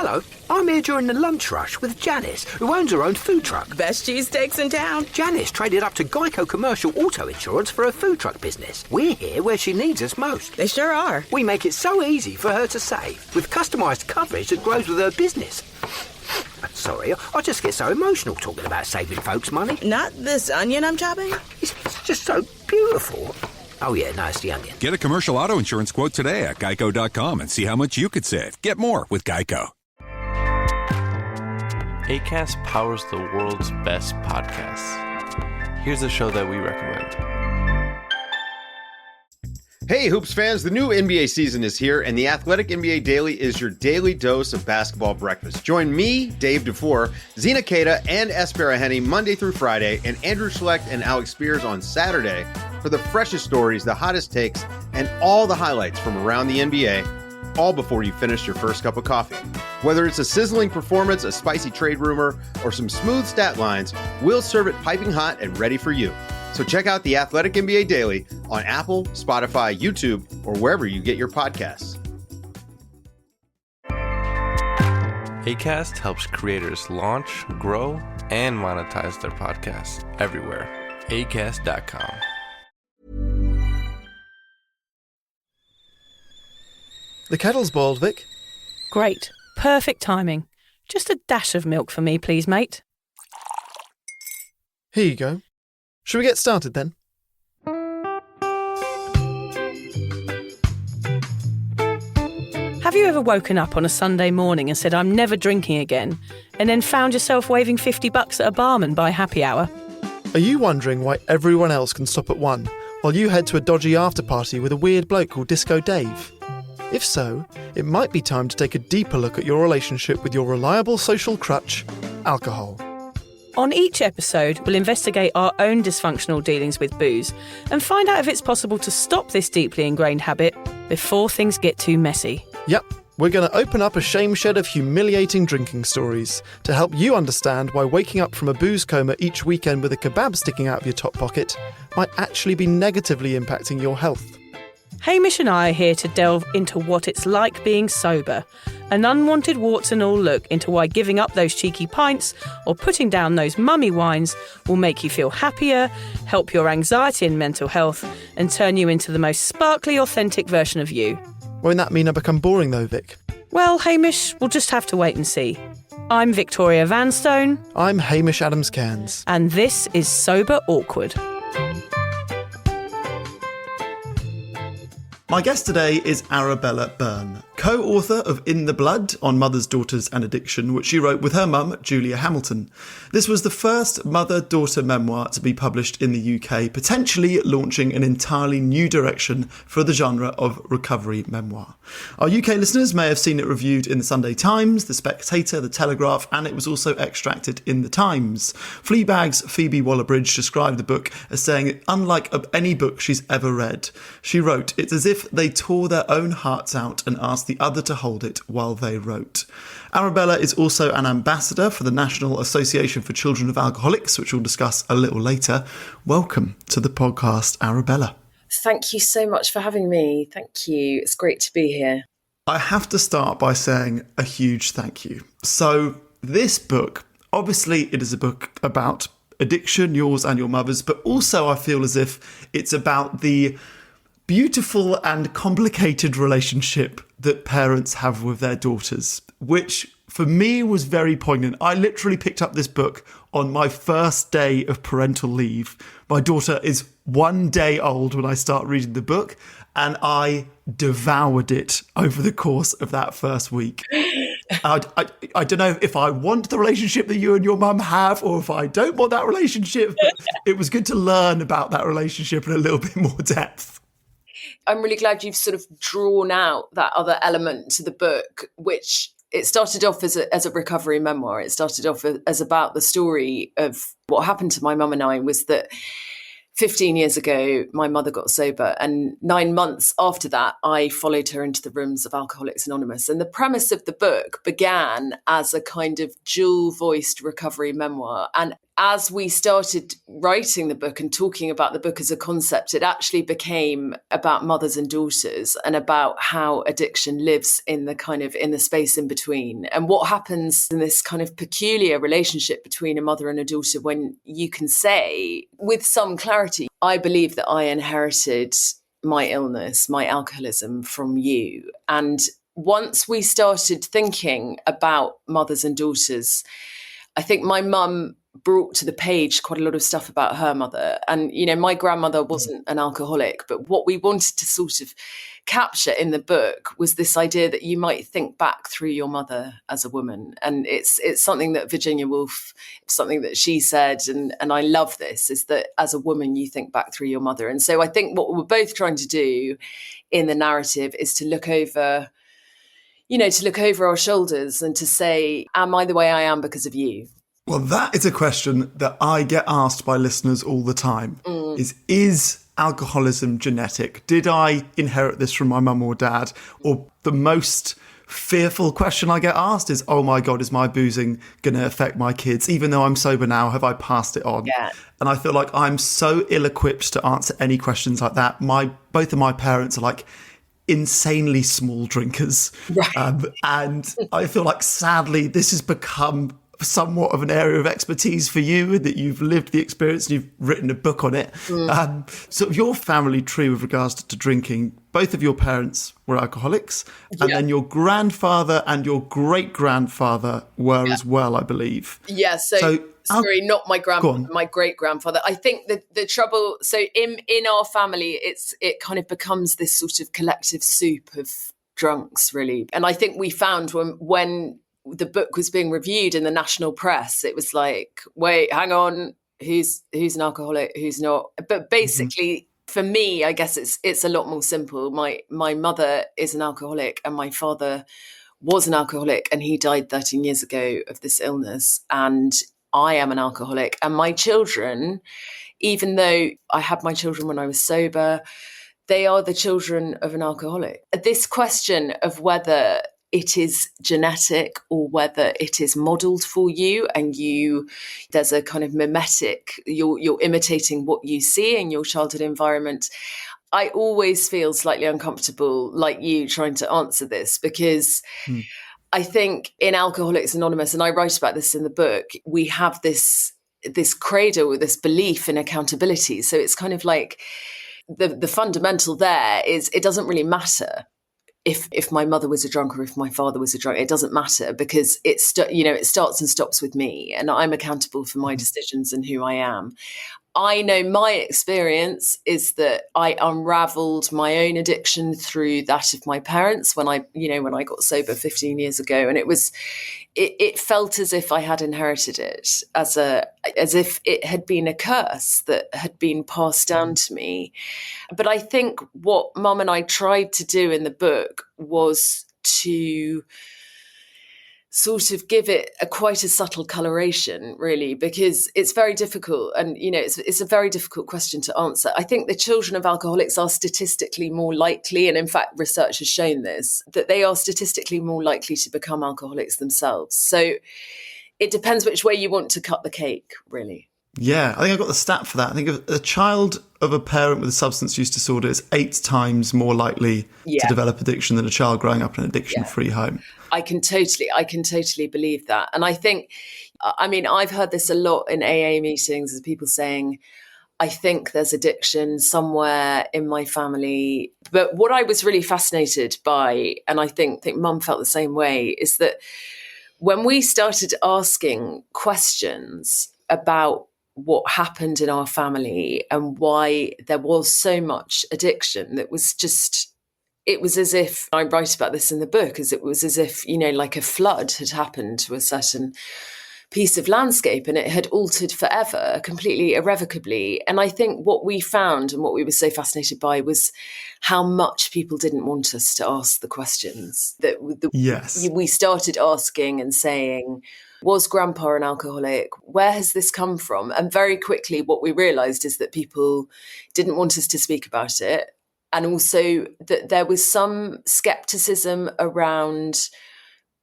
Hello, I'm here during the lunch rush with Janice, who owns her own food truck. Best cheesesteaks in town. Janice traded up to Geico Commercial Auto Insurance for her food truck business. We're here where she needs us most. They sure are. We make it so easy for her to save, with customised coverage that grows with her business. Sorry, I just get so emotional talking about saving folks money. Not this onion I'm chopping. It's just so beautiful. Oh yeah, no, it's the onion. Get a commercial auto insurance quote today at geico.com and see how much you could save. Get more with Geico. Acast powers the world's best podcasts. Here's a show that we recommend. Hey, Hoops fans, the new NBA season is here, and the Athletic NBA Daily is your daily dose of basketball breakfast. Join me, Dave DeFore, Zena Keita, and Espera Henny Monday through Friday, and Andrew Schlecht and Alex Spears on Saturday for the freshest stories, the hottest takes, and all the highlights from around the NBA, all before you finish your first cup of coffee. Whether it's a sizzling performance, a spicy trade rumor, or some smooth stat lines, we'll serve it piping hot and ready for you. So check out the Athletic NBA Daily on Apple, Spotify, YouTube, or wherever you get your podcasts. Acast helps creators launch, grow, and monetize their podcasts everywhere. Acast.com. The kettle's boiled, Vic. Great. Perfect timing. Just a dash of milk for me, please, mate. Here you go. Shall we get started then? Have you ever woken up on a Sunday morning and said, I'm never drinking again, and then found yourself waving $50 at a barman by happy hour? Are you wondering why everyone else can stop at 1 while you head to a dodgy after-party with a weird bloke called Disco Dave? If so, it might be time to take a deeper look at your relationship with your reliable social crutch, alcohol. On each episode, we'll investigate our own dysfunctional dealings with booze and find out if it's possible to stop this deeply ingrained habit before things get too messy. Yep, we're going to open up a shame shed of humiliating drinking stories to help you understand why waking up from a booze coma each weekend with a kebab sticking out of your top pocket might actually be negatively impacting your health. Hamish and I are here to delve into what it's like being sober, an unwanted warts and all look into why giving up those cheeky pints or putting down those mummy wines will make you feel happier, help your anxiety and mental health, and turn you into the most sparkly, authentic version of you. Won't that mean I become boring though, Vic? Well, Hamish, we'll just have to wait and see. I'm Victoria Vanstone. I'm Hamish Adams-Cairns. And this is Sober Awkward. My guest today is Arabella Byrne, co-author of In the Blood on Mothers, Daughters and Addiction, which she wrote with her mum, Julia Hamilton. This was the first mother-daughter memoir to be published in the UK, potentially launching an entirely new direction for the genre of recovery memoir. Our UK listeners may have seen it reviewed in the Sunday Times, The Spectator, The Telegraph, and it was also extracted in The Times. Fleabag's Phoebe Waller-Bridge described the book as saying, unlike any book she's ever read. She wrote, it's as if they tore their own hearts out and asked the other to hold it while they wrote. Arabella is also an ambassador for the National Association for Children of Alcoholics, which we'll discuss a little later. Welcome to the podcast, Arabella. Thank you so much for having me. Thank you. It's great to be here. I have to start by saying a huge thank you. So this book, obviously it is a book about addiction, yours and your mother's, but also I feel as if it's about the beautiful and complicated relationship that parents have with their daughters, which for me was very poignant. I literally picked up this book on my first day of parental leave. My daughter is 1 day old when I start reading the book, and I devoured it over the course of that first week. I don't know if I want the relationship that you and your mum have or if I don't want that relationship, but it was good to learn about that relationship in a little bit more depth. I'm really glad you've sort of drawn out that other element to the book, which it started off as a recovery memoir. It started off as about the story of what happened to my mum and I was that 15 years ago, my mother got sober, and 9 months after that, I followed her into the rooms of Alcoholics Anonymous. And the premise of the book began as a kind of dual-voiced recovery memoir. And as we started writing the book and talking about the book as a concept, it actually became about mothers and daughters and about how addiction lives in the space in between, and what happens in this kind of peculiar relationship between a mother and a daughter when you can say with some clarity, I believe that I inherited my illness, my alcoholism from you. And once we started thinking about mothers and daughters, I think my mum brought to the page quite a lot of stuff about her mother. And, my grandmother wasn't an alcoholic, but what we wanted to sort of capture in the book was this idea that you might think back through your mother as a woman. And it's something that Virginia Woolf, something that she said, and I love this, is that as a woman, you think back through your mother. And so I think what we're both trying to do in the narrative is to look over our shoulders and to say, am I the way I am because of you? Well, that is a question that I get asked by listeners all the time. Is alcoholism genetic? Did I inherit this from my mum or dad? Or the most fearful question I get asked is, oh my God, is my boozing going to affect my kids? Even though I'm sober now, have I passed it on? Yeah. And I feel like I'm so ill-equipped to answer any questions like that. Both of my parents are like insanely small drinkers. Right. And I feel like, sadly, this has become somewhat of an area of expertise for you, that you've lived the experience and you've written a book on it. So your family tree with regards to drinking, both of your parents were alcoholics, and then your grandfather and your great-grandfather were as well, I believe. Yeah, sorry, not my grandfather, my great-grandfather. I think the trouble, so in our family, it kind of becomes this sort of collective soup of drunks, really. And I think we found when the book was being reviewed in the national press, it was like, wait, hang on, who's an alcoholic, who's not? But basically, for me, I guess it's a lot more simple. My mother is an alcoholic and my father was an alcoholic, and he died 13 years ago of this illness. And I am an alcoholic, and my children, even though I had my children when I was sober, they are the children of an alcoholic. This question of whether it is genetic or whether it is modeled for you, and there's a kind of mimetic, you're imitating what you see in your childhood environment. I always feel slightly uncomfortable, like you, trying to answer this, because I think in Alcoholics Anonymous, and I write about this in the book, we have this cradle, this belief in accountability. So it's kind of like the fundamental there is, it doesn't really matter if my mother was a drunk or if my father was a drunk. It doesn't matter, because it starts and stops with me, and I'm accountable for my decisions and who I am. I know my experience is that I unraveled my own addiction through that of my parents when I got sober 15 years ago, and it felt as if I had inherited it, as if it had been a curse that had been passed down to me. But I think what Mum and I tried to do in the book was to sort of give it quite a subtle coloration, really, because it's very difficult. And, it's a very difficult question to answer. I think the children of alcoholics are statistically more likely, and in fact, research has shown this, that they are statistically more likely to become alcoholics themselves. So it depends which way you want to cut the cake, really. Yeah, I think I got the stat for that. I think a child of a parent with a substance use disorder is 8 times more likely to develop addiction than a child growing up in an addiction-free home. I can totally believe that. And I think, I've heard this a lot in AA meetings, as people saying, I think there's addiction somewhere in my family. But what I was really fascinated by, and I think Mum felt the same way, is that when we started asking questions about what happened in our family and why there was so much addiction, it was as if, I write about this in the book, it was as if, like a flood had happened to a certain piece of landscape and it had altered forever, completely irrevocably. And I think what we found and what we were so fascinated by was how much people didn't want us to ask the questions that we started asking and saying, was Grandpa an alcoholic? Where has this come from? And very quickly, what we realised is that people didn't want us to speak about it. And also that there was some scepticism around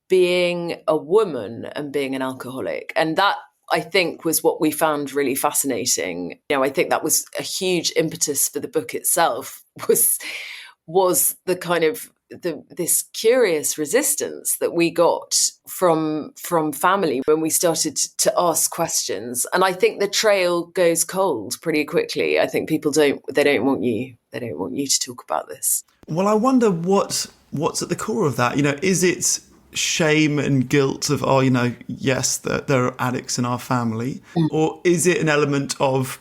being a woman and being an alcoholic. And that I think was what we found really fascinating. I think that was a huge impetus for the book itself, was the kind of this curious resistance that we got from family when we started to ask questions. And I think the trail goes cold pretty quickly. I think people don't want you to talk about this. Well, I wonder what's at the core of that. Is it shame and guilt of, yes, there are addicts in our family, or is it an element of,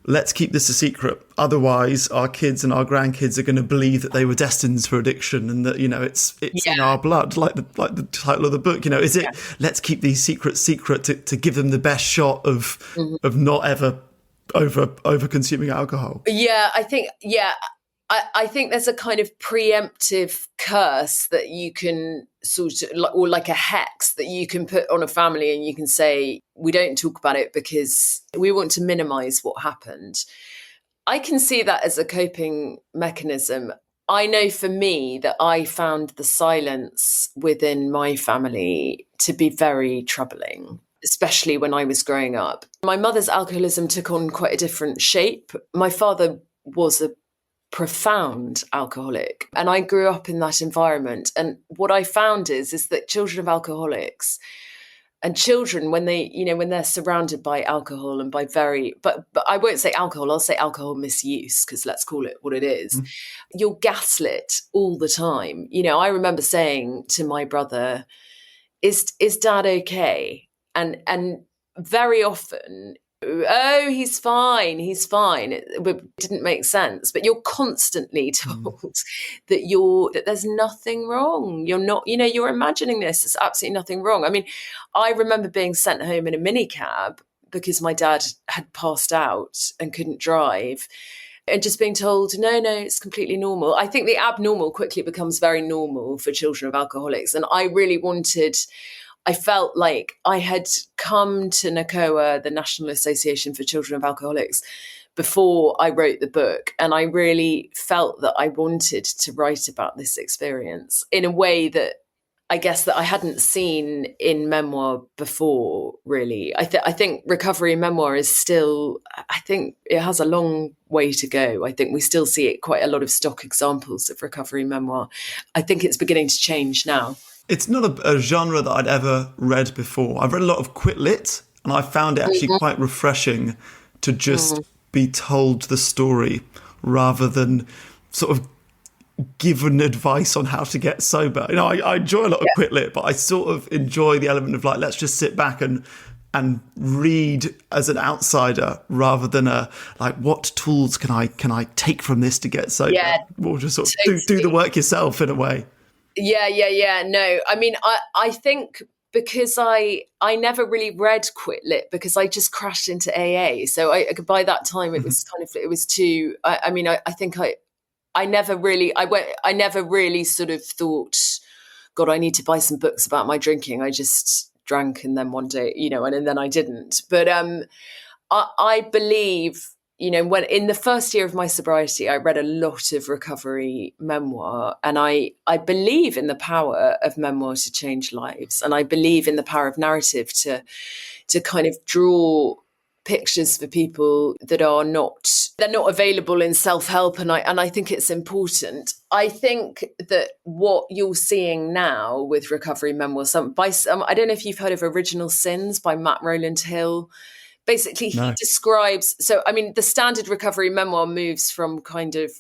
let's keep this a secret, otherwise our kids and our grandkids are going to believe that they were destined for addiction and that it's in our blood, like the title of the book. Is it let's keep these secrets secret to give them the best shot of not ever over consuming alcohol? I think there's a kind of preemptive curse that you can sort of, or like a hex that you can put on a family, and you can say, we don't talk about it because we want to minimize what happened. I can see that as a coping mechanism. I know for me that I found the silence within my family to be very troubling, especially when I was growing up. My mother's alcoholism took on quite a different shape. My father was a profound alcoholic, and I grew up in that environment. And what I found is that children of alcoholics and children, when they're surrounded by alcohol and by but I won't say alcohol, I'll say alcohol misuse, because let's call it what it is. You're gaslit all the time. I remember saying to my brother, is dad okay? And very often, oh, he's fine. It didn't make sense. But you're constantly told that there's nothing wrong. You're not, you're imagining this. There's absolutely nothing wrong. I mean, I remember being sent home in a minicab because my dad had passed out and couldn't drive, and just being told, no, it's completely normal. I think the abnormal quickly becomes very normal for children of alcoholics. And I felt like I had come to NACOA, the National Association for Children of Alcoholics, before I wrote the book. And I really felt that I wanted to write about this experience in a way that I guess that I hadn't seen in memoir before, really. I think recovery memoir is still, I think it has a long way to go. I think we still see it quite a lot of stock examples of recovery memoir. I think it's beginning to change now. It's not a genre that I'd ever read before. I've read a lot of Quit Lit, and I found it actually quite refreshing to just be told the story rather than sort of given advice on how to get sober. I enjoy a lot of Quit Lit, but I sort of enjoy the element of like, let's just sit back and read as an outsider rather than what tools can I take from this to get sober? Or just sort of do the work yourself in a way. Yeah. No, I mean, I think because I never really read Quit Lit because I just crashed into AA. So by that time it was it was too, I think I never really sort of thought, God, I need to buy some books about my drinking. I just drank, and then one day, and then I didn't. But I believe, when in the first year of my sobriety, I read a lot of recovery memoir, and I believe in the power of memoir to change lives. And I believe in the power of narrative to kind of draw pictures for people that they're not available in self-help. And I think it's important. I think that what you're seeing now with recovery memoir, I don't know if you've heard of Original Sins by Matt Rowland Hill. Basically, he describes, the standard recovery memoir moves from kind of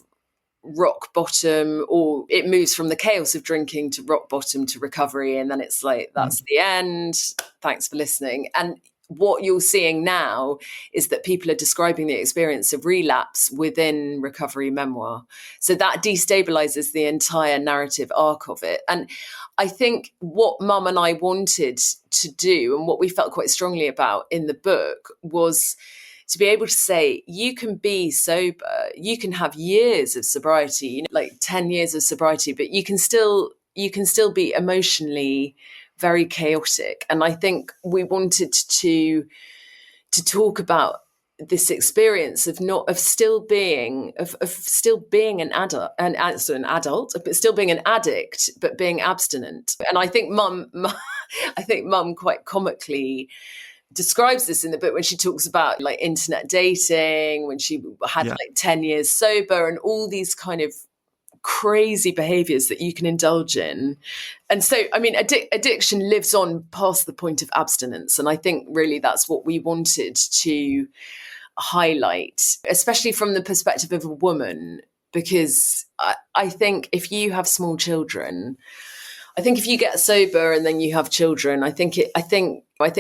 rock bottom, or it moves from the chaos of drinking to rock bottom to recovery. And then it's like, that's the end. Thanks for listening. And what you're seeing now is that people are describing the experience of relapse within recovery memoir. So that destabilizes the entire narrative arc of it. And I think what Mum and I wanted to do, and what we felt quite strongly about in the book, was to be able to say, you can be sober, you can have years of sobriety, like 10 years of sobriety, but you can still be emotionally very chaotic. And I think we wanted to talk about this experience of still being an adult, but still being an addict, but being abstinent. And I think Mum quite comically describes this in the book when she talks about like internet dating, when she had like 10 years sober and all these kind of crazy behaviors that you can indulge in. And so, I mean, addiction lives on past the point of abstinence. And I think really that's what we wanted to highlight, especially from the perspective of a woman, because I think if you have small children, I think if you get sober and then you have children, I think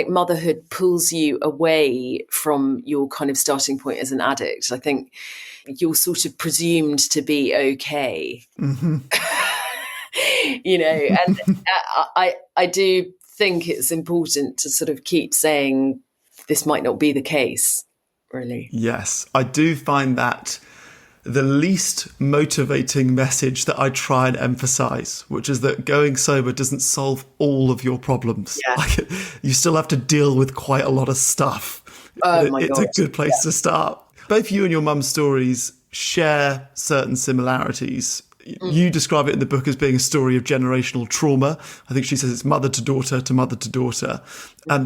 motherhood pulls you away from your kind of starting point as an addict. I think you're sort of presumed to be okay, Mm-hmm. you know, and I do think it's important to sort of keep saying this might not be the case, really. Yes, I do find that the least motivating message that I try and emphasize, which is that going sober doesn't solve all of your problems. Yeah. Like, you still have to deal with quite a lot of stuff. Oh my It's God. a good place to start. Both you and your mum's stories share certain similarities. You describe it in the book as being a story of generational trauma. I think she says it's mother to daughter to mother to daughter.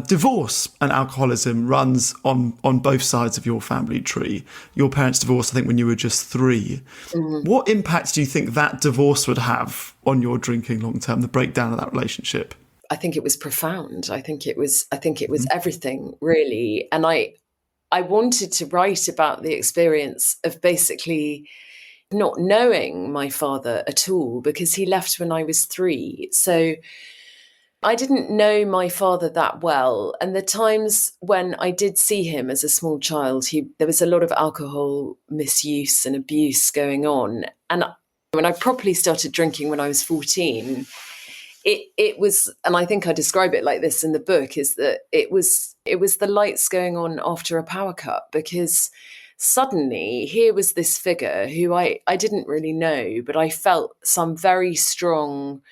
Divorce and alcoholism runs on both sides of your family tree. Your parents divorced, I think, when you were just 3. Mm-hmm. What impact do you think that divorce would have on your drinking long term, the breakdown of that relationship? I think it was profound. I think it was everything, really. And I wanted to write about the experience of basically not knowing my father at all, because he left when I was 3. So I didn't know my father that well. And the times when I did see him as a small child, there was a lot of alcohol misuse and abuse going on. And when I properly started drinking when I was 14, it was, and I think I describe it like this in the book, is that it was the lights going on after a power cut, because suddenly here was this figure who I didn't really know, but I felt some very strong,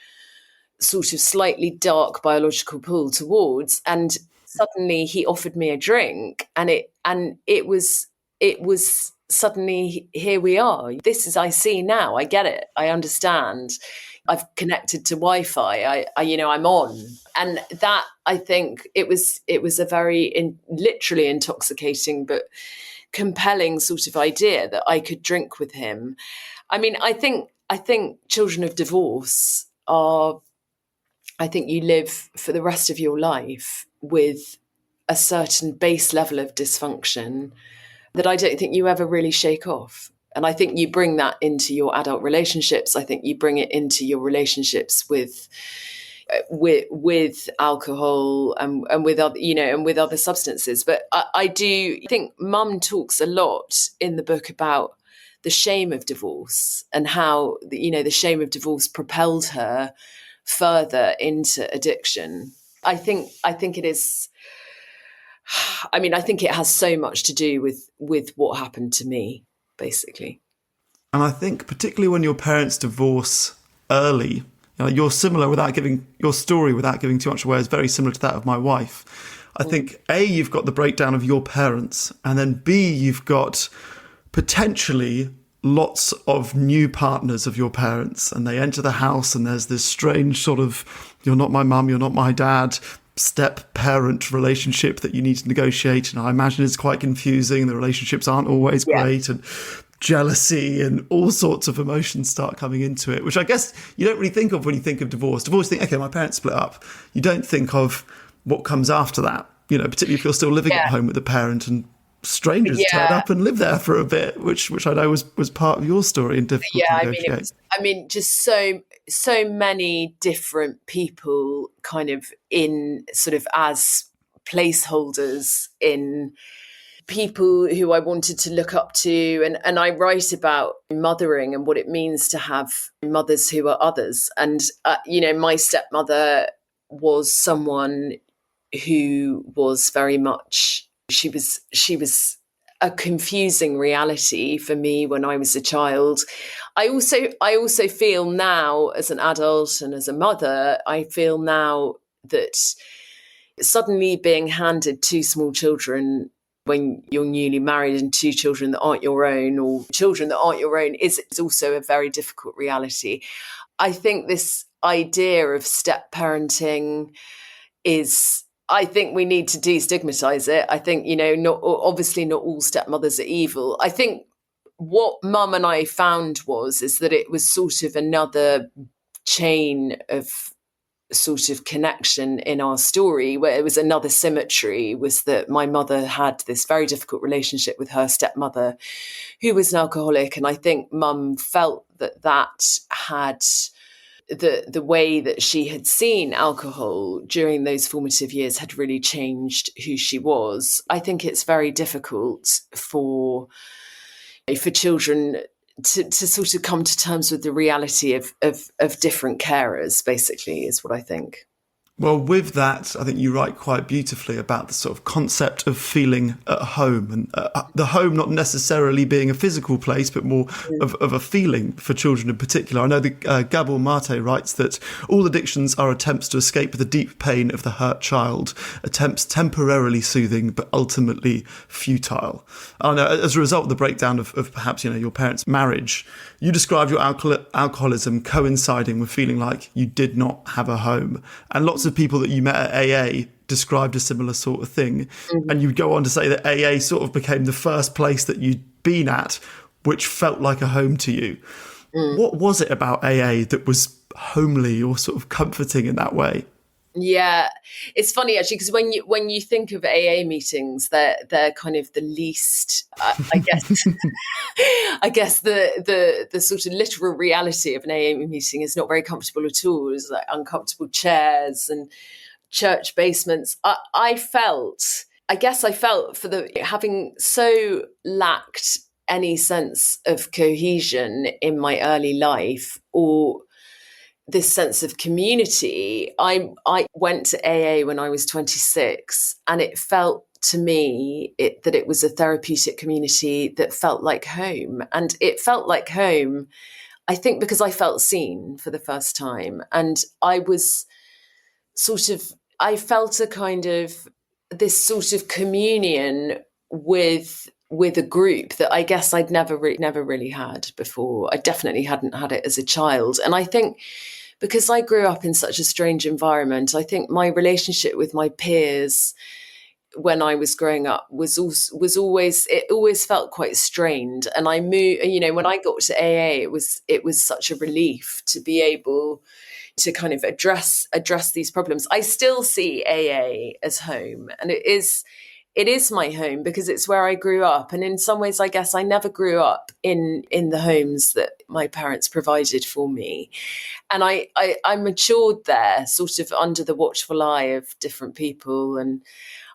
sort of slightly dark biological pull towards. And suddenly he offered me a drink, and it was suddenly, here we are. This is, I see now, I get it, I understand. I've connected to Wi-Fi. I'm on, and that, I think it was a very literally intoxicating but compelling sort of idea that I could drink with him. I mean, I think children of divorce are, I think you live for the rest of your life with a certain base level of dysfunction that I don't think you ever really shake off. And I think you bring that into your adult relationships. I think you bring it into your relationships with alcohol and with other, and with other substances. But I do think Mum talks a lot in the book about the shame of divorce and how, the shame of divorce propelled her further into addiction. I think it is. I mean, I think it has so much to do with what happened to me, basically. And I think particularly when your parents divorce early, you're similar, without giving your story, without giving too much away, is very similar to that of my wife. I think A, you've got the breakdown of your parents, and then B, you've got potentially lots of new partners of your parents, and they enter the house and there's this strange sort of, you're not my mum, you're not my dad, step-parent relationship that you need to negotiate. And I imagine it's quite confusing. The relationships aren't always great, and jealousy and all sorts of emotions start coming into it, which I guess you don't really think of when you think of divorce. Divorce, you think, okay, my parents split up. You don't think of what comes after that, particularly if you're still living at home with a parent and strangers turn up and live there for a bit, which I know was part of your story and difficult to negotiate. I mean, just so many different people kind of in sort of as placeholders in people who I wanted to look up to. And I write about mothering and what it means to have mothers who are others. And, my stepmother was someone who was very much, she was a confusing reality for me when I was a child. I also feel now as an adult and as a mother, I feel now that suddenly being handed 2 small children when you're newly married and 2 children that aren't your own, or children that aren't your own, is also a very difficult reality. I think this idea of step parenting is, I think we need to destigmatize it. I think, obviously not all stepmothers are evil. I think what Mum and I found is that it was sort of another chain of sort of connection in our story, where it was another symmetry, was that my mother had this very difficult relationship with her stepmother, who was an alcoholic. And I think Mum felt that had the way that she had seen alcohol during those formative years had really changed who she was. I think it's very difficult for children to sort of come to terms with the reality of different carers, basically, is what I think. Well, with that, I think you write quite beautifully about the sort of concept of feeling at home, and the home not necessarily being a physical place, but more of a feeling for children in particular. I know Gabor Mate writes that all addictions are attempts to escape the deep pain of the hurt child, attempts temporarily soothing, but ultimately futile. I know, as a result of the breakdown of perhaps, your parents' marriage, you described your alcoholism coinciding with feeling like you did not have a home. And lots of people that you met at AA described a similar sort of thing. Mm-hmm. And you'd go on to say that AA sort of became the first place that you'd been at, which felt like a home to you. Mm. What was it about AA that was homely or sort of comforting in that way? Yeah, it's funny actually, because when you think of AA meetings, they're kind of the least, I guess. I guess the sort of literal reality of an AA meeting is not very comfortable at all. It's like uncomfortable chairs and church basements. I felt for having so lacked any sense of cohesion in my early life, or this sense of community. I went to AA when I was 26, and it felt to me that it was a therapeutic community that felt like home. And it felt like home, I think, because I felt seen for the first time. And I felt a kind of this sort of communion with a group that I guess I'd never really had before. I definitely hadn't had it as a child. And I think because I grew up in such a strange environment, I think my relationship with my peers when I was growing up was always felt quite strained. And I moved, when I got to AA, it was such a relief to be able to kind of address these problems. I still see AA as home, and it is my home because it's where I grew up. And in some ways, I guess I never grew up in the homes that my parents provided for me. And I matured there sort of under the watchful eye of different people. And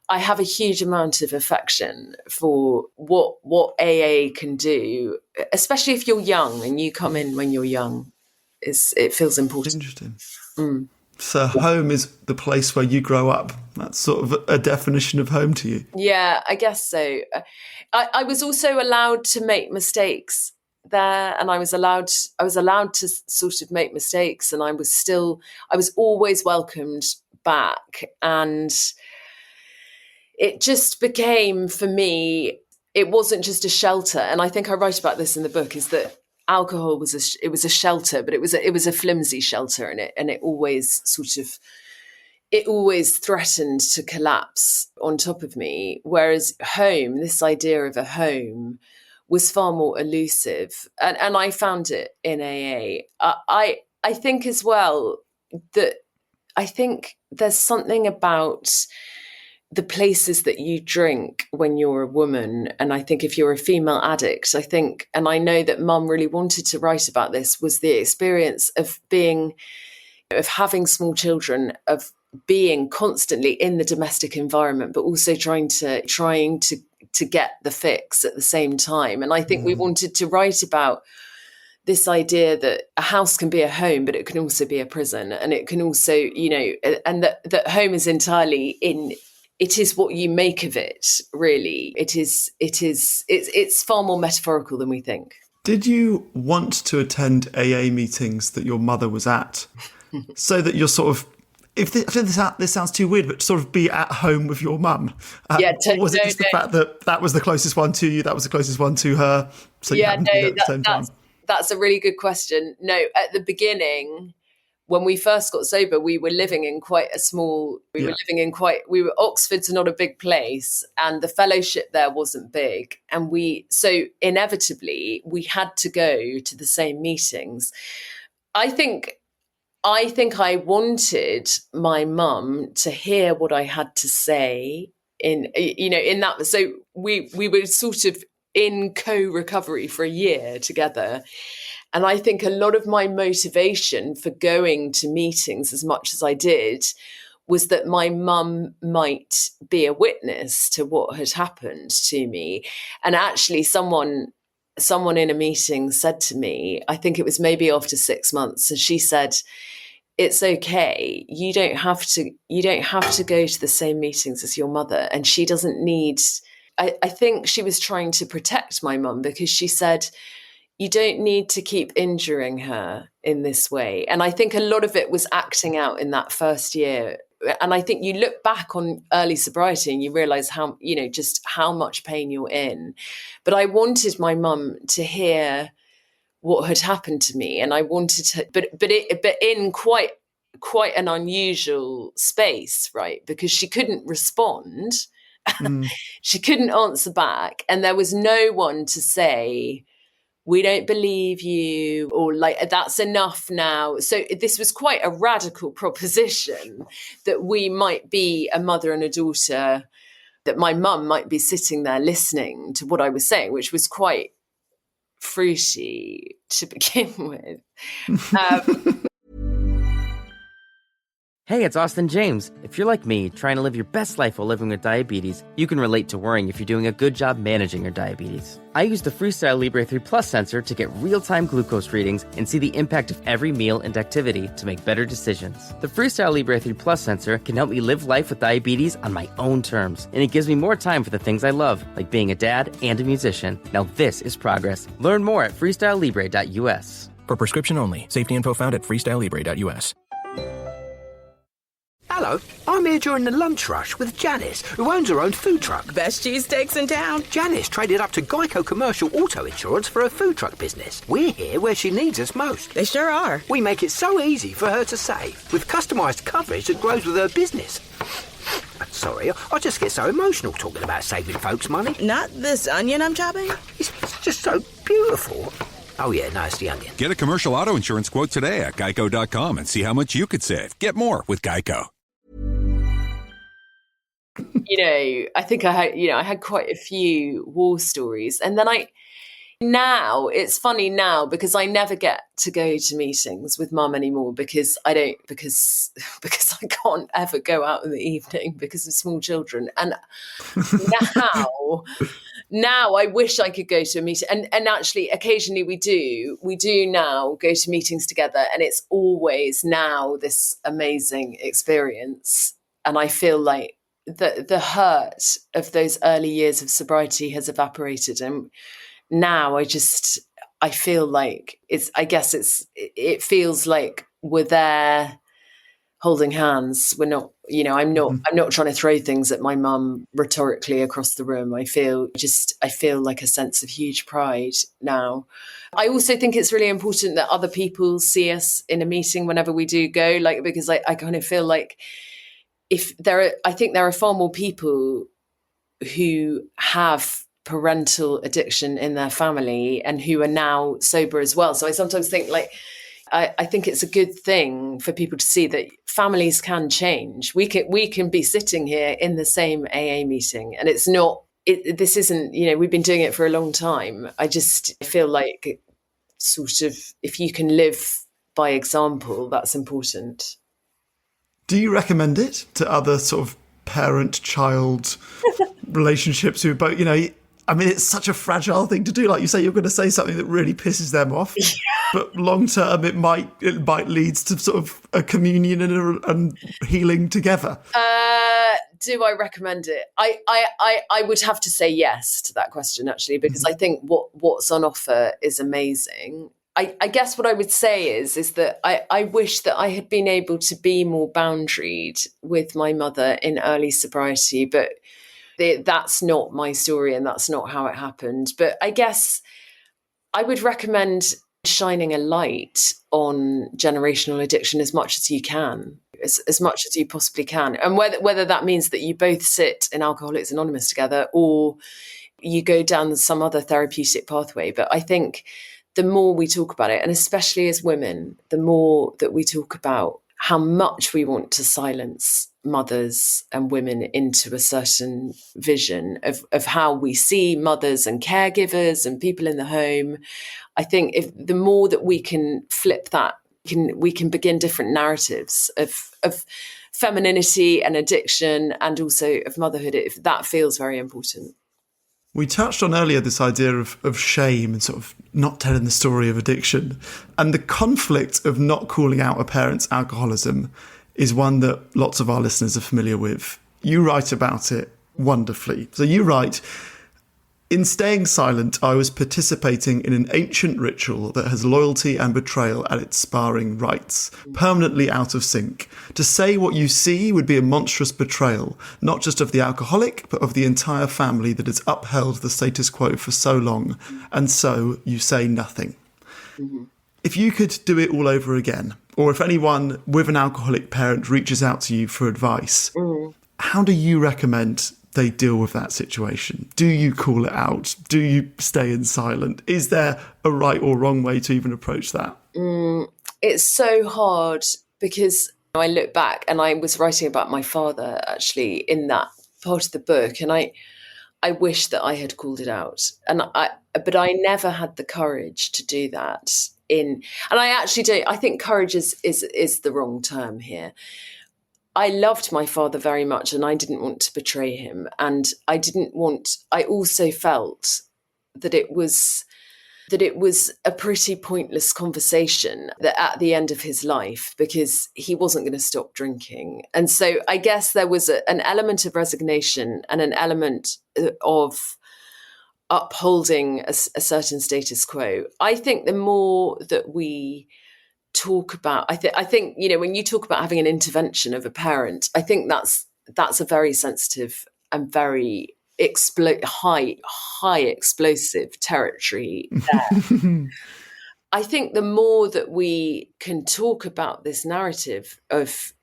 I have a huge amount of affection for what AA can do, especially if you're young and you come in when you're young. It feels important. Interesting. Mm. So home is the place where you grow up. That's sort of a definition of home to you. Yeah, I guess so. I was also allowed to make mistakes there, and I was allowed to sort of make mistakes, and I was always welcomed back. And it just became, for me, it wasn't just a shelter. And I think I write about this in the book, is that alcohol was a shelter, but it was a flimsy shelter, and it always threatened to collapse on top of me. Whereas home, this idea of a home, was far more elusive, and I found it in AA. I think as well that I think there's something about the places that you drink when you're a woman. And I think if you're a female addict, and I know that Mum really wanted to write about this, was the experience of having small children, of being constantly in the domestic environment, but also trying to get the fix at the same time. And I think we wanted to write about this idea that a house can be a home, but it can also be a prison. And it can also, and that home is entirely it is what you make of it, really. It's far more metaphorical than we think. Did you want to attend AA meetings that your mother was at so that you're sort of, this sounds too weird, but sort of be at home with your mum? Or was it just the fact that was the closest one to you, that was the closest one to her, so you happened to be there at the same time? That's a really good question. No, at the beginning, when we first got sober, we were living in quite a small, Oxford's not a big place, and the fellowship there wasn't big. And so inevitably we had to go to the same meetings. I think I wanted my mum to hear what I had to say in that. So we were sort of in co-recovery for a year together. And I think a lot of my motivation for going to meetings as much as I did was that my mum might be a witness to what had happened to me. And actually someone in a meeting said to me, I think it was maybe after 6 months, and she said, it's okay. You don't have to go to the same meetings as your mother. And she doesn't need, I think she was trying to protect my mum, because she said, you don't need to keep injuring her in this way. And I think a lot of it was acting out in that first year. And I think you look back on early sobriety and you realize how, just how much pain you're in. But I wanted my mum to hear what had happened to me. And I wanted to, but in quite an unusual space, right? Because she couldn't respond. She couldn't answer back. And there was no one to say, we don't believe you, or like, that's enough now. So this was quite a radical proposition, that we might be a mother and a daughter, that my mum might be sitting there listening to what I was saying, which was quite fruity to begin with. Hey, it's Austin James. If you're like me, trying to live your best life while living with diabetes, you can relate to worrying if you're doing a good job managing your diabetes. I use the Freestyle Libre 3 Plus sensor to get real-time glucose readings and see the impact of every meal and activity to make better decisions. The Freestyle Libre 3 Plus sensor can help me live life with diabetes on my own terms, and it gives me more time for the things I love, like being a dad and a musician. Now this is progress. Learn more at freestylelibre.us. For prescription only. Safety info found at freestylelibre.us. Hello, I'm here during the lunch rush with Janice, who owns her own food truck. Best cheesesteaks in town. Janice traded up to Geico Commercial Auto Insurance for her food truck business. We're here where she needs us most. They sure are. We make it so easy for her to save, with customised coverage that grows with her business. Sorry, I just get so emotional talking about saving folks money. Not this onion I'm chopping? It's just so beautiful. Oh yeah, no, it's the onion. Get a commercial auto insurance quote today at geico.com and see how much you could save. Get more with Geico. I think I had quite a few war stories. And then it's funny now, because I never get to go to meetings with mum anymore, because I can't ever go out in the evening because of small children. And now I wish I could go to a meeting. And actually, occasionally we do now go to meetings together, and it's always now this amazing experience. And I feel like the hurt of those early years of sobriety has evaporated, and now I feel like it feels like we're there holding hands. We're not, I'm not trying to throw things at my mum rhetorically across the room. I feel like a sense of huge pride now. I also think it's really important that other people see us in a meeting whenever we do go, because I kind of feel like I think there are far more people who have parental addiction in their family and who are now sober as well. So I sometimes think I think it's a good thing for people to see that families can change. We can be sitting here in the same AA meeting, and this isn't, we've been doing it for a long time. I just feel like sort of, if you can live by example, that's important. Do you recommend it to other sort of parent-child relationships who both, it's such a fragile thing to do. Like you say, you're going to say something that really pisses them off, but long-term it might lead to sort of a communion and healing together. Do I recommend it? I would have to say yes to that question, actually, because I think what's on offer is amazing. I guess what I would say is that I wish that I had been able to be more boundaried with my mother in early sobriety, but that's not my story and that's not how it happened. But I guess I would recommend shining a light on generational addiction as much as you can, as much as you possibly can. And whether that means that you both sit in Alcoholics Anonymous together or you go down some other therapeutic pathway. But I think the more we talk about it, and especially as women, the more that we talk about how much we want to silence mothers and women into a certain vision of how we see mothers and caregivers and people in the home. I think if the more that we can flip that, we can begin different narratives of femininity and addiction and also of motherhood. If that feels very important. We touched on earlier this idea of shame and sort of not telling the story of addiction. And the conflict of not calling out a parent's alcoholism is one that lots of our listeners are familiar with. You write about it wonderfully. So you write, in staying silent, I was participating in an ancient ritual that has loyalty and betrayal at its sparring rights, permanently out of sync. To say what you see would be a monstrous betrayal, not just of the alcoholic, but of the entire family that has upheld the status quo for so long. And so you say nothing. Mm-hmm. If you could do it all over again, or if anyone with an alcoholic parent reaches out to you for advice, how do you recommend they deal with that situation? Do you call it out? Do you stay in silent? Is there a right or wrong way to even approach that? It's so hard because I look back and I was writing about my father actually in that part of the book, and I wish that I had called it out, but I never had the courage to do that. And I actually don't. I think courage is the wrong term here. I loved my father very much and I didn't want to betray him. And I also felt that it was a pretty pointless conversation that at the end of his life, because he wasn't going to stop drinking. And so I guess there was an element of resignation and an element of upholding a certain status quo. I think the more that we talk about, I think when you talk about having an intervention of a parent, I think that's a very sensitive and very high explosive territory there. I think the more that we can talk about this narrative of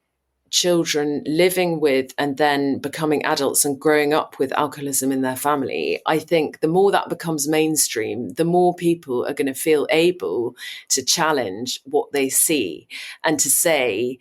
children living with and then becoming adults and growing up with alcoholism in their family, I think the more that becomes mainstream, the more people are going to feel able to challenge what they see and to say,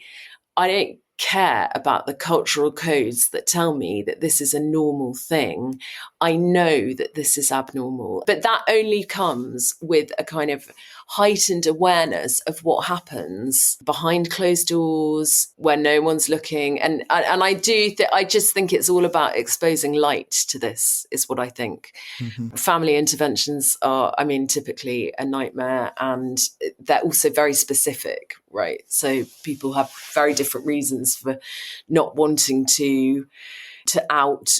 I don't care about the cultural codes that tell me that this is a normal thing. I know that this is abnormal. But that only comes with a kind of heightened awareness of what happens behind closed doors when no one's looking. And I just think it's all about exposing light to this, is what I think. Mm-hmm. Family interventions are, typically a nightmare, and they're also very specific, right? So people have very different reasons for not wanting to out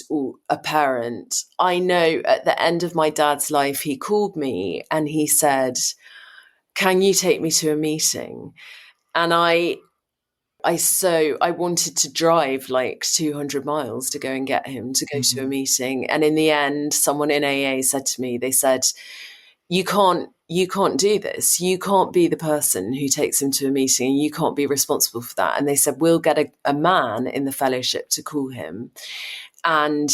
a parent. I know at the end of my dad's life, he called me and he said, can you take me to a meeting? And I wanted to drive like 200 miles to go and get him to go to a meeting. And in the end, someone in AA said to me, they said, you can't do this. You can't be the person who takes him to a meeting, and you can't be responsible for that. And they said, we'll get a man in the fellowship to call him. And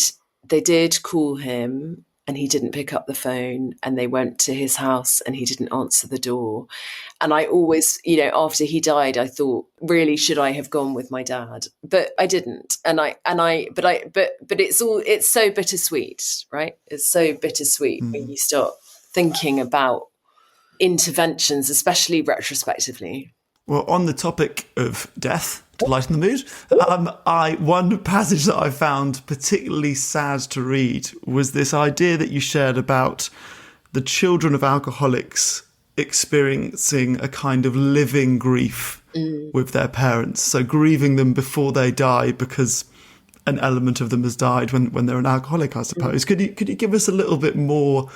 they did call him, and he didn't pick up the phone, and they went to his house and he didn't answer the door. And I always, after he died, I thought, really, should I have gone with my dad? But I didn't. But it's so bittersweet, right? It's so bittersweet when you start thinking about interventions, especially retrospectively. Well, on the topic of death, to lighten the mood, one passage that I found particularly sad to read was this idea that you shared about the children of alcoholics experiencing a kind of living grief with their parents. So grieving them before they die because an element of them has died when they're an alcoholic, I suppose. Could you give us a little bit more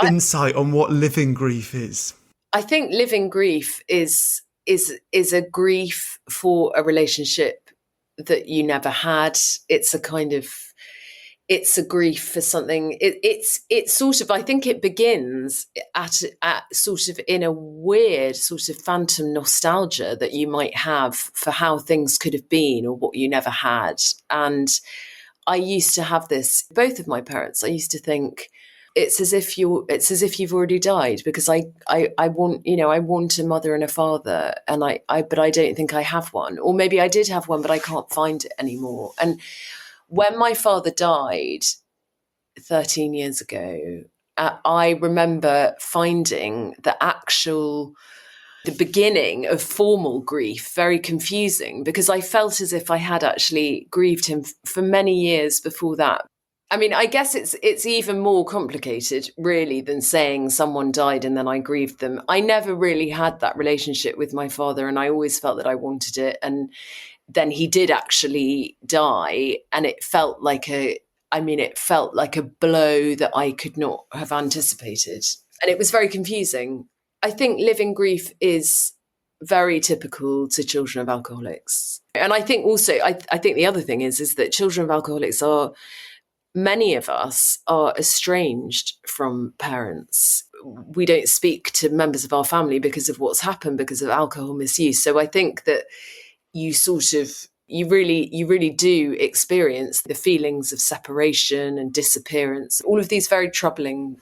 insight on what living grief is? I think living grief is a grief for a relationship that you never had. It's a kind of it's a grief for something. It's sort of, I think it begins at sort of in a weird sort of phantom nostalgia that you might have for how things could have been or what you never had. And I used to have this, both of my parents, I used to think it's as if you've already died, because I want a mother and a father, and but I don't think I have one. Or maybe I did have one, but I can't find it anymore. And when my father died 13 years ago, I remember finding the beginning of formal grief very confusing, because I felt as if I had actually grieved him for many years before that. I mean, I guess it's even more complicated, really, than saying someone died and then I grieved them. I never really had that relationship with my father, and I always felt that I wanted it. And then he did actually die, and it felt like a blow that I could not have anticipated. And it was very confusing. I think living grief is very typical to children of alcoholics. And I think also, I think the other thing is that children of alcoholics many of us are estranged from parents. We don't speak to members of our family because of what's happened, because of alcohol misuse. So I think that you really do experience the feelings of separation and disappearance, all of these very troubling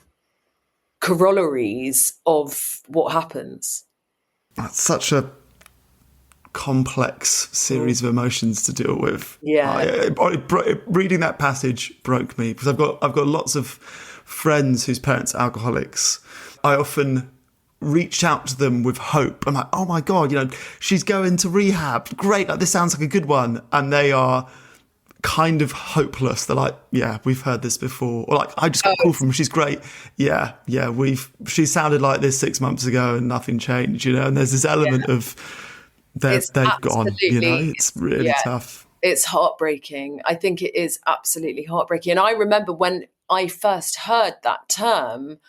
corollaries of what happens. That's such a complex series of emotions to deal with. Yeah. Reading that passage broke me, because I've got lots of friends whose parents are alcoholics. I often reach out to them with hope. I'm like, oh my God, she's going to rehab. Great. Like, this sounds like a good one. And they are kind of hopeless. They're like, yeah, we've heard this before. Or like, I just got a call from her. She's great. Yeah. She sounded like this 6 months ago and nothing changed, and there's this element of they've gone, it's really tough. It's heartbreaking. I think it is absolutely heartbreaking. And I remember when I first heard that term,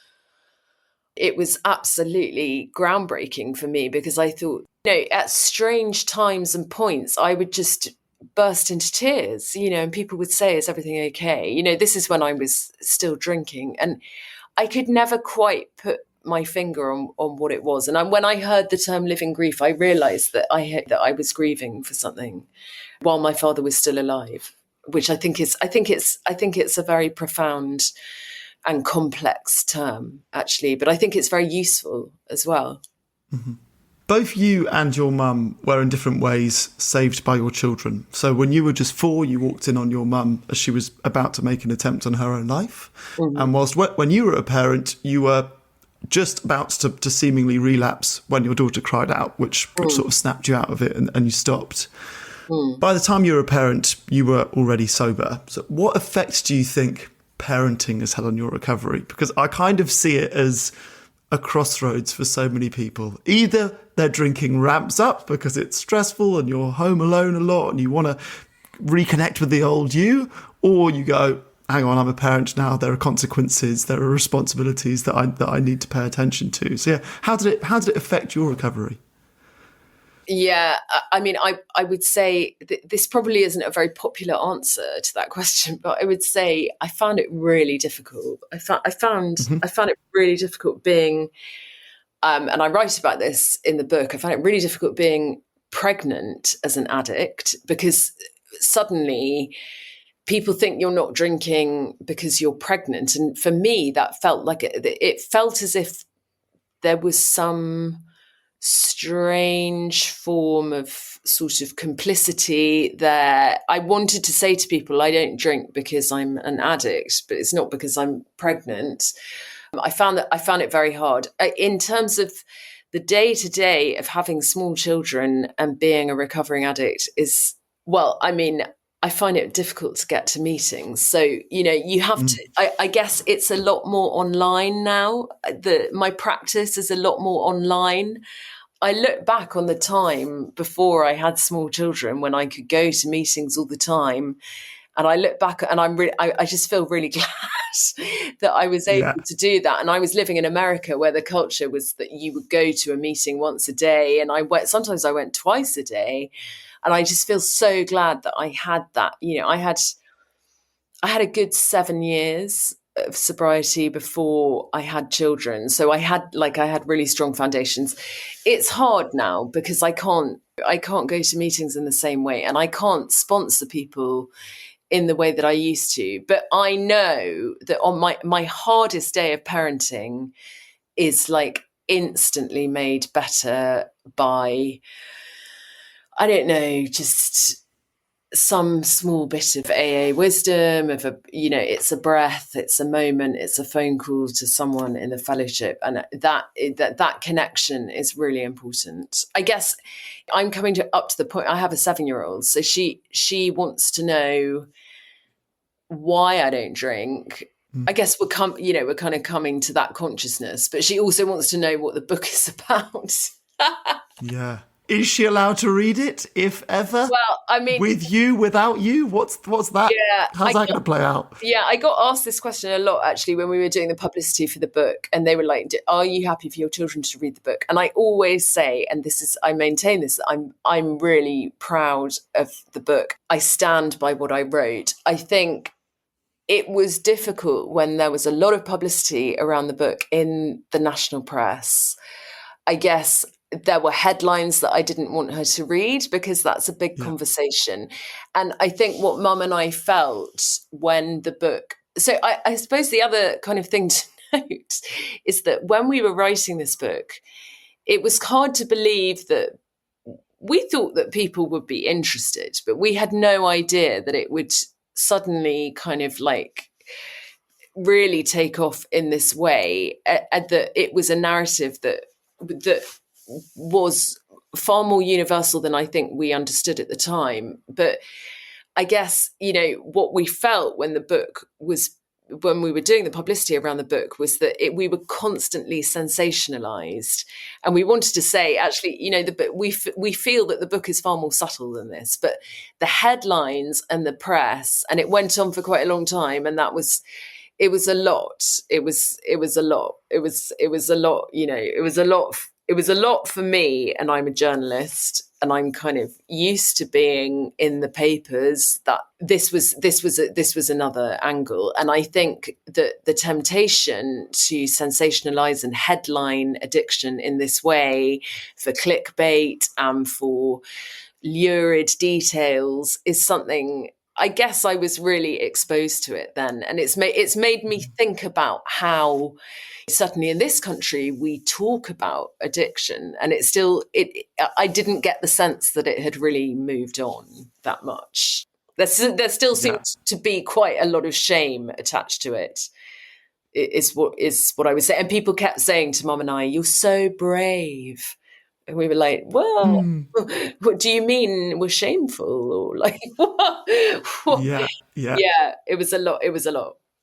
it was absolutely groundbreaking for me, because I thought, at strange times and points, I would just burst into tears, and people would say, is everything okay? This is when I was still drinking, and I could never quite put my finger on what it was. And when I heard the term living grief, I realized that I was grieving for something while my father was still alive, which I think it's a very profound and complex term, actually, but I think it's very useful as well. Mm-hmm. Both you and your mum were in different ways saved by your children. So when you were just 4, you walked in on your mum as she was about to make an attempt on her own life. Mm-hmm. And whilst when you were a parent, you were just about to seemingly relapse when your daughter cried out, which sort of snapped you out of it and you stopped. By the time you were a parent, you were already sober. So what effect do you think parenting has had on your recovery? Because I kind of see it as a crossroads for so many people. Either their drinking ramps up because it's stressful and you're home alone a lot and you want to reconnect with the old you, or you go, hang on, I'm a parent now, there are consequences, there are responsibilities that I need to pay attention to. So yeah, how did it affect your recovery? Yeah, I mean, I would say this probably isn't a very popular answer to that question, but I would say I found it really difficult. I found it really difficult being, and I write about this in the book, I found it really difficult being pregnant as an addict, because suddenly people think you're not drinking because you're pregnant. And for me, that felt like it felt as if there was some strange form of sort of complicity there. I wanted to say to people, I don't drink because I'm an addict, but it's not because I'm pregnant. I found it very hard. In terms of the day-to-day of having small children and being a recovering addict I find it difficult to get to meetings. So, you have to, I guess it's a lot more online now. My practice is a lot more online. I look back on the time before I had small children when I could go to meetings all the time. And I look back and I just feel really glad that I was able to do that. And I was living in America where the culture was that you would go to a meeting once a day. And sometimes I went twice a day. And I just feel so glad that I had that. I had a good 7 years of sobriety before I had children. So I had really strong foundations. It's hard now because I can't go to meetings in the same way, and I can't sponsor people in the way that I used to. But I know that on my hardest day of parenting is like instantly made better by, I don't know, just some small bit of AA wisdom, it's a breath, it's a moment, it's a phone call to someone in the fellowship. And that connection is really important. I guess I'm coming up to the point, I have a 7-year-old. So she wants to know why I don't drink. I guess we're kind of coming to that consciousness, but she also wants to know what the book is about. Yeah. Is she allowed to read it, if ever? Well, I mean, with you, without you? What's that? Yeah, how's that going to play out? Yeah, I got asked this question a lot actually when we were doing the publicity for the book, and they were like, "Are you happy for your children to read the book?" And I always say, and I maintain this, I'm really proud of the book. I stand by what I wrote. I think it was difficult when there was a lot of publicity around the book in the national press. I guess there were headlines that I didn't want her to read because that's a big conversation. And I think what Mum and I felt when the book... So I suppose the other kind of thing to note is that when we were writing this book, it was hard to believe that we thought that people would be interested, but we had no idea that it would suddenly kind of like really take off in this way, and that it was a narrative that was far more universal than I think we understood at the time. But I guess, what we felt when we were doing the publicity around the book was that we were constantly sensationalized. And we wanted to say, actually, we feel that the book is far more subtle than this, but the headlines and the press, and it went on for quite a long time. And it was a lot. It was a lot. It was a lot for me, and I'm a journalist, and I'm kind of used to being in the papers. That this was another angle, and I think that the temptation to sensationalize and headline addiction in this way for clickbait and for lurid details is something. I guess I was really exposed to it then, and it's made me think about how, certainly in this country, we talk about addiction, and I didn't get the sense that it had really moved on that much. There still seems to be quite a lot of shame attached to it. Is what I was saying, and people kept saying to Mum and I, "You're so brave." And we were like, well, what do you mean we're shameful? Or like, what? Yeah. Yeah, it was a lot.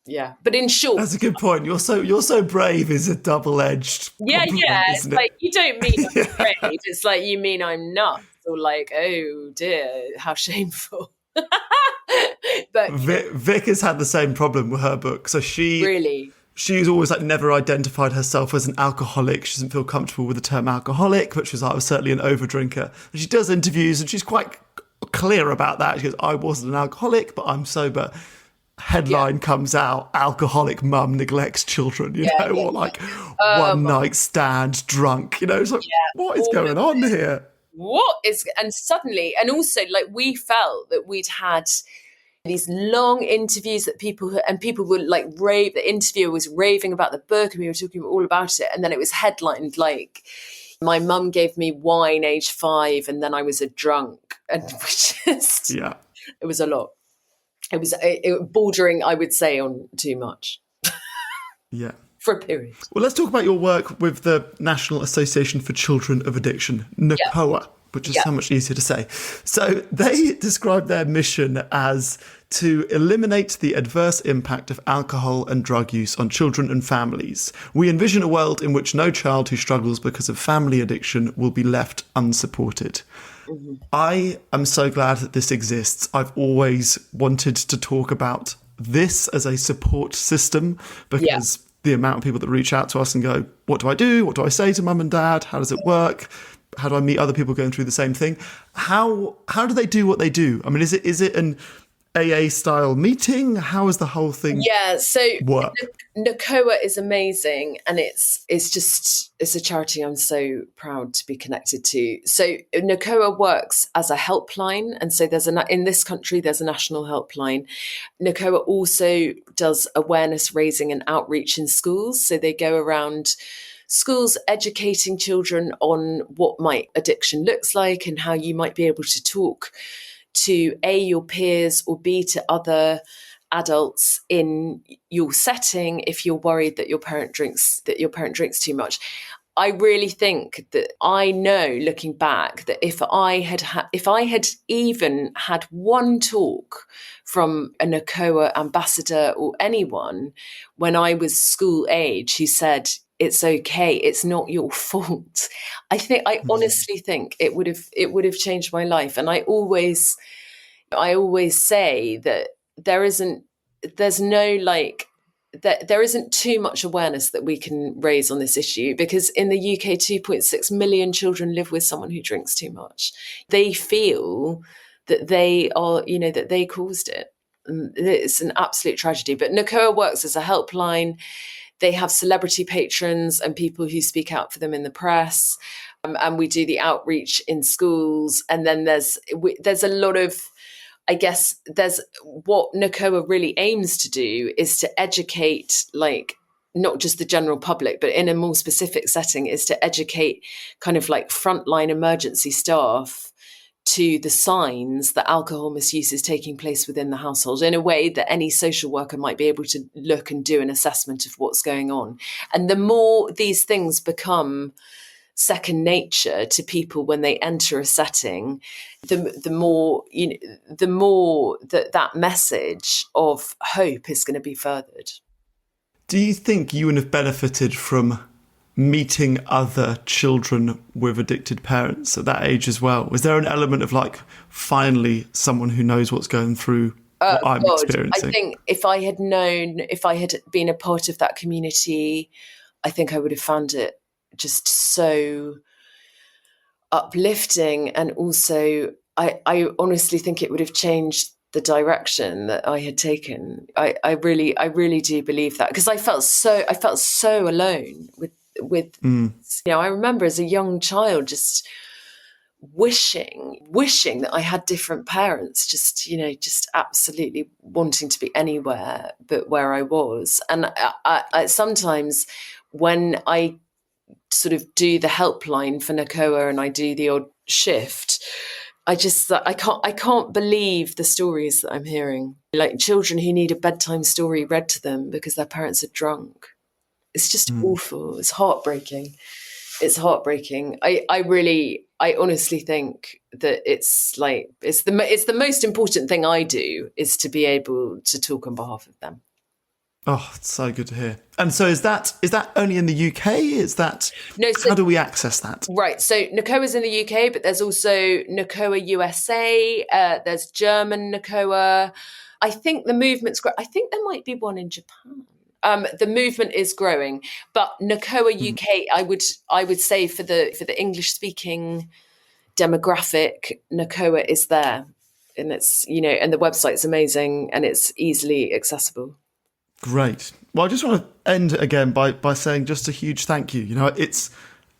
Yeah. But in short. That's a good point. You're so brave is a double-edged compliment, it's isn't it? like, you don't mean I'm brave. It's like, you mean I'm nuts. Or like, oh dear, how shameful. But Vic has had the same problem with her book. So she's always like never identified herself as an alcoholic. She doesn't feel comfortable with the term alcoholic, but she's like, I was certainly an overdrinker. And she does interviews and she's quite clear about that. She goes, I wasn't an alcoholic, but I'm sober. Headline comes out, alcoholic mum neglects children, or like one night stand drunk. It's like, what is going on here? And suddenly, and also like we felt that we'd had these long interviews that people were like the interviewer was raving about the book and we were talking all about it. And then it was headlined like, my mum gave me wine age 5 and then I was a drunk. And it was a lot. It was bordering, I would say, on too much. Yeah. For a period. Well, let's talk about your work with the National Association for Children of Addiction, NACOA. Which is so much easier to say. So they describe their mission as to eliminate the adverse impact of alcohol and drug use on children and families. We envision a world in which no child who struggles because of family addiction will be left unsupported. Mm-hmm. I am so glad that this exists. I've always wanted to talk about this as a support system because the amount of people that reach out to us and go, what do I do? What do I say to mum and dad? How does it work? How do I meet other people going through the same thing? How do they do what they do? I mean, is it an AA style meeting? How is the whole thing? Yeah, so work? NACOA is amazing, and it's a charity I'm so proud to be connected to. So NACOA works as a helpline, and so in this country there's a national helpline. NACOA also does awareness raising and outreach in schools, so they go around schools educating children on what addiction looks like and how you might be able to talk to A, your peers, or B, to other adults in your setting if you're worried that your parent drinks too much. I really think that I know, looking back, that if I had even had one talk from a NACOA ambassador or anyone when I was school age who said, it's okay, it's not your fault, I honestly think it would have changed my life. And I always say that there isn't too much awareness that we can raise on this issue, because in the UK 2.6 million children live with someone who drinks too much. They feel that they caused it. It's an absolute tragedy. But NACOA works as a helpline. They have celebrity patrons and people who speak out for them in the press, and we do the outreach in schools. And then there's a lot of, I guess, there's what NACOA really aims to do is to educate, like, not just the general public, but in a more specific setting, is to educate kind of like frontline emergency staff to the signs that alcohol misuse is taking place within the household in a way that any social worker might be able to look and do an assessment of what's going on. And the more these things become second nature to people when they enter a setting, the more that message of hope is going to be furthered. Do you think you would have benefited from meeting other children with addicted parents at that age as well? Was there an element of like, finally someone who knows what's going through what I'm experiencing? I think if I had been a part of that community, I think I would have found it just so uplifting. And also I honestly think it would have changed the direction that I had taken. I really do believe that, because I felt so alone with I remember as a young child just wishing that I had different parents, just absolutely wanting to be anywhere but where I was. And I sometimes, when I sort of do the helpline for NACOA and I do the odd shift, I can't believe the stories that I'm hearing, like children who need a bedtime story read to them because their parents are drunk. It's just awful. It's heartbreaking. I honestly think that it's the most important thing I do is to be able to talk on behalf of them. Oh, it's so good to hear. And so is that only in the UK? How do we access that? Right. So NACOA is in the UK, but there's also NACOA USA. There's German NACOA. I think the movement's great. I think there might be one in Japan. The movement is growing, but NACOA UK, I would say for the English speaking demographic, NACOA is there, and it's and the website's amazing and it's easily accessible. Great. Well, I just want to end again by saying just a huge thank you.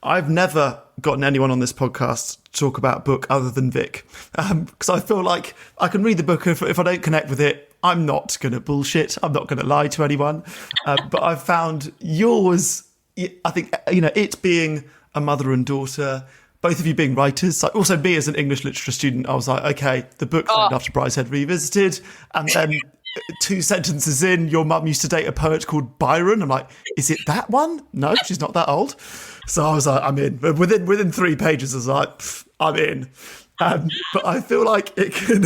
I've never gotten anyone on this podcast to talk about a book other than Vic, because I feel like I can read the book, if I don't connect with it, I'm not going to bullshit. I'm not going to lie to anyone. But I've found yours, I think, it being a mother and daughter, both of you being writers, like also me as an English literature student, I was like, okay, the book's named after Brideshead Revisited. And then 2 sentences in, your mum used to date a poet called Byron. I'm like, is it that one? No, she's not that old. So I was like, I'm in. But within 3 pages, I was like, I'm in. But I feel like it can.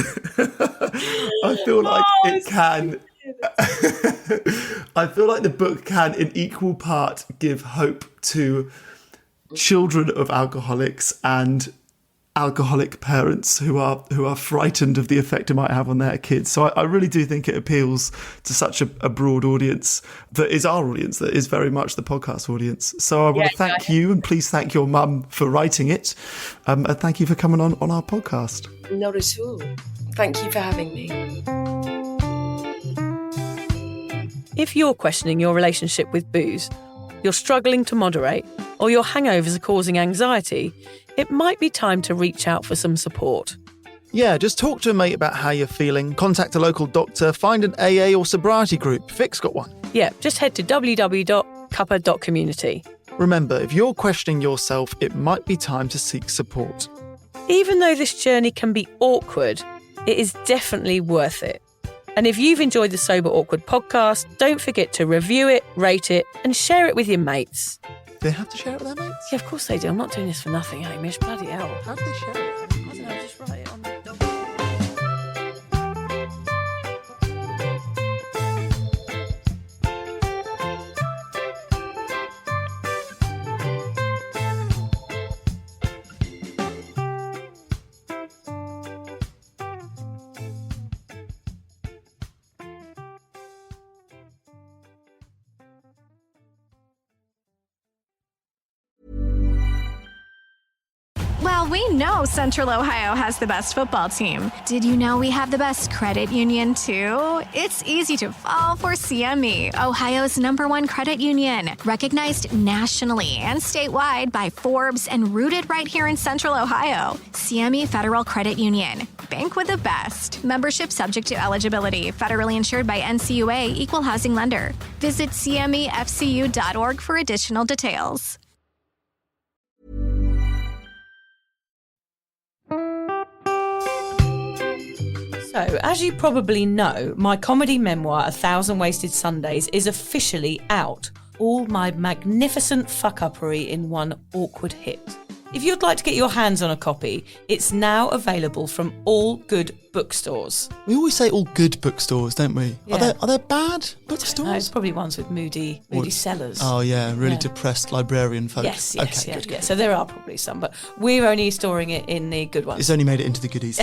I feel like the book can, in equal part, give hope to children of alcoholics and alcoholic parents who are frightened of the effect it might have on their kids. So I really do think it appeals to such a broad audience that is our audience, that is very much the podcast audience. So I want to thank you, and please thank your mum for writing it. And thank you for coming on our podcast. Not at all. Thank you for having me. If you're questioning your relationship with booze, you're struggling to moderate, or your hangovers are causing anxiety, it might be time to reach out for some support. Yeah, just talk to a mate about how you're feeling, contact a local doctor, find an AA or sobriety group. Vic's got one. Yeah, just head to www.cuppa.community. Remember, if you're questioning yourself, it might be time to seek support. Even though this journey can be awkward, it is definitely worth it. And if you've enjoyed the Sober Awkward podcast, don't forget to review it, rate it, and share it with your mates. They have to share it with their mates? Yeah, of course they do. I'm not doing this for nothing, Hamish. Bloody hell. How do they share it? I don't know, just write it on the document. Well, we know Central Ohio has the best football team. Did you know we have the best credit union, too? It's easy to fall for CME, Ohio's #1 credit union, recognized nationally and statewide by Forbes and rooted right here in Central Ohio. CME Federal Credit Union. Bank with the best. Membership subject to eligibility. Federally insured by NCUA, Equal Housing Lender. Visit cmefcu.org for additional details. So, as you probably know, my comedy memoir, 1,000 Wasted Sundays, is officially out. All my magnificent fuck-uppery in one awkward hit. If you'd like to get your hands on a copy, it's now available from all good bookstores. We always say all good bookstores, don't we? Yeah. Are there bad bookstores? No, it's probably ones with moody sellers. Oh, yeah, really depressed librarian folk. Yes, okay, yeah, good. yeah. So there are probably some, but we're only storing it in the good ones. It's only made it into the goodies.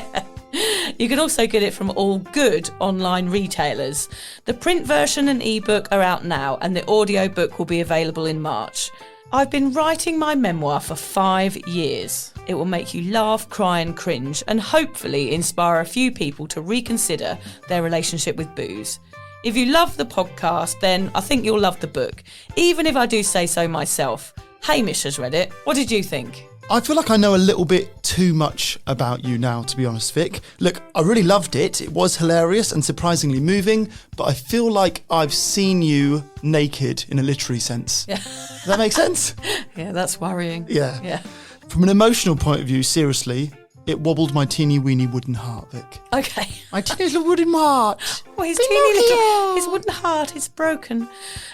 You can also get it from all good online retailers. The print version and ebook are out now, and the audiobook will be available in March. I've been writing my memoir for 5 years. It will make you laugh, cry and cringe, and hopefully inspire a few people to reconsider their relationship with booze. If you love the podcast, then I think you'll love the book, even if I do say so myself. Hamish has read it. What did you think? I feel like I know a little bit too much about you now, to be honest, Vic. Look, I really loved it. It was hilarious and surprisingly moving, but I feel like I've seen you naked in a literary sense. Yeah. Does that make sense? Yeah, that's worrying. Yeah. From an emotional point of view, seriously, it wobbled my teeny weeny wooden heart, Vic. Okay. My teeny little wooden heart. Well, his teeny little, his wooden heart is broken.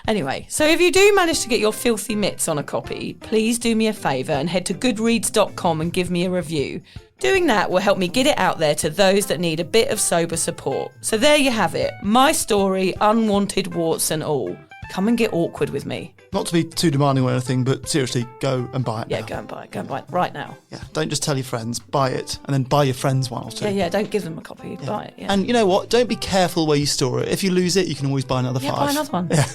Anyway, so if you do manage to get your filthy mitts on a copy, please do me a favour and head to goodreads.com and give me a review. Doing that will help me get it out there to those that need a bit of sober support. So there you have it. My story, unwanted warts and all. Come and get awkward with me. Not to be too demanding or anything, but seriously, go and buy it now. Yeah, go and buy it. Go and buy it right now. Yeah, don't just tell your friends, buy it, and then buy your friends one or two. Yeah, don't give them a copy, buy it. Yeah. And you know what? Don't be careful where you store it. If you lose it, you can always buy another 5. Buy another one. Yeah.